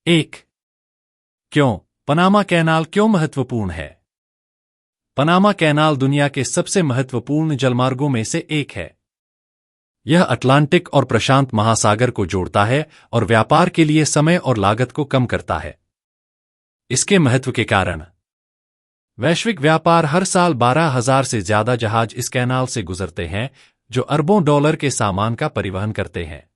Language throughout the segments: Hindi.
एक, क्यों पनामा कैनाल क्यों महत्वपूर्ण है? पनामा कैनाल दुनिया के सबसे महत्वपूर्ण जलमार्गों में से एक है। यह अटलांटिक और प्रशांत महासागर को जोड़ता है और व्यापार के लिए समय और लागत को कम करता है। इसके महत्व के कारण वैश्विक व्यापार हर साल 12,000 से ज्यादा जहाज इस कैनाल से गुजरते हैं, जो अरबों डॉलर के सामान का परिवहन करते हैं।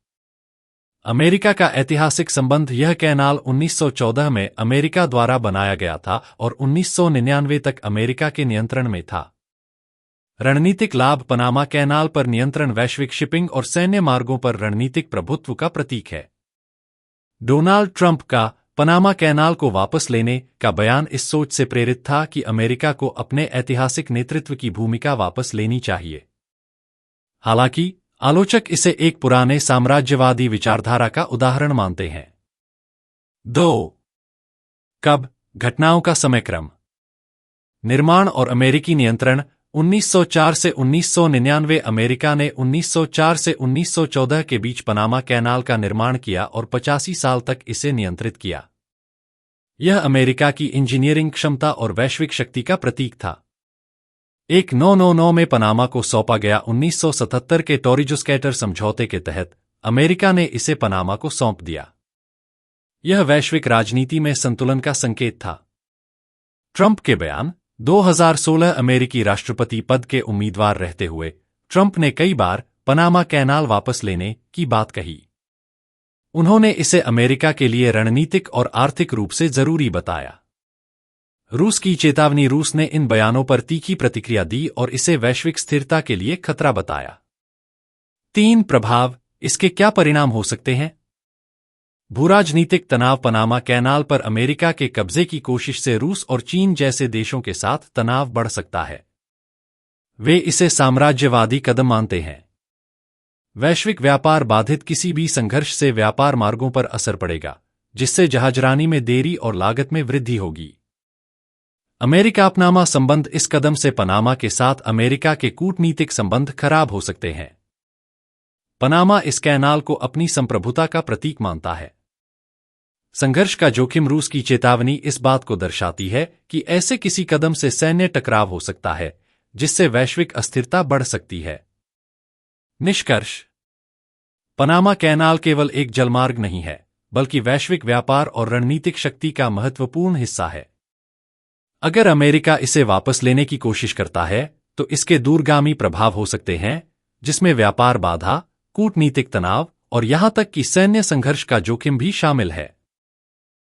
अमेरिका का ऐतिहासिक संबंध यह कैनाल 1914 में अमेरिका द्वारा बनाया गया था और 1999 तक अमेरिका के नियंत्रण में था। रणनीतिक लाभ पनामा कैनाल पर नियंत्रण वैश्विक शिपिंग और सैन्य मार्गों पर रणनीतिक प्रभुत्व का प्रतीक है। डोनाल्ड ट्रंप का पनामा कैनाल को वापस लेने का बयान इस सोच से प्रेरित था कि अमेरिका को अपने ऐतिहासिक नेतृत्व की भूमिका वापस लेनी चाहिए। हालांकि आलोचक इसे एक पुराने साम्राज्यवादी विचारधारा का उदाहरण मानते हैं। 2. कब घटनाओं का समयक्रम। निर्माण और अमेरिकी नियंत्रण 1904 से 1999। अमेरिका ने 1904 से 1914 के बीच पनामा कैनाल का निर्माण किया और 85 साल तक इसे नियंत्रित किया। यह अमेरिका की इंजीनियरिंग क्षमता और वैश्विक शक्ति का प्रतीक था। 1999 में पनामा को सौंपा गया 1977 के टोरिजोस्कैटर समझौते के तहत अमेरिका ने इसे पनामा को सौंप दिया। यह वैश्विक राजनीति में संतुलन का संकेत था। ट्रंप के बयान 2016 अमेरिकी राष्ट्रपति पद के उम्मीदवार रहते हुए ट्रंप ने कई बार पनामा कैनाल वापस लेने की बात कही। उन्होंने इसे अमेरिका के लिए रणनीतिक और आर्थिक रूप से जरूरी बताया। रूस की चेतावनी। रूस ने इन बयानों पर तीखी प्रतिक्रिया दी और इसे वैश्विक स्थिरता के लिए खतरा बताया। 3. प्रभाव। इसके क्या परिणाम हो सकते हैं? भूराजनीतिक तनाव। पनामा कैनाल पर अमेरिका के कब्जे की कोशिश से रूस और चीन जैसे देशों के साथ तनाव बढ़ सकता है। वे इसे साम्राज्यवादी कदम मानते हैं। वैश्विक व्यापार बाधित। किसी भी संघर्ष से व्यापार मार्गों पर असर पड़ेगा, जिससे जहाजरानी में देरी और लागत में वृद्धि होगी। अमेरिका पनामा संबंध। इस कदम से पनामा के साथ अमेरिका के कूटनीतिक संबंध खराब हो सकते हैं। पनामा इस कैनाल को अपनी संप्रभुता का प्रतीक मानता है। संघर्ष का जोखिम। रूस की चेतावनी इस बात को दर्शाती है कि ऐसे किसी कदम से सैन्य टकराव हो सकता है, जिससे वैश्विक अस्थिरता बढ़ सकती है। निष्कर्ष। पनामा कैनाल केवल एक जलमार्ग नहीं है, बल्कि वैश्विक व्यापार और रणनीतिक शक्ति का महत्वपूर्ण हिस्सा है। अगर अमेरिका इसे वापस लेने की कोशिश करता है, तो इसके दूरगामी प्रभाव हो सकते हैं, जिसमें व्यापार बाधा, कूटनीतिक तनाव और यहां तक कि सैन्य संघर्ष का जोखिम भी शामिल है।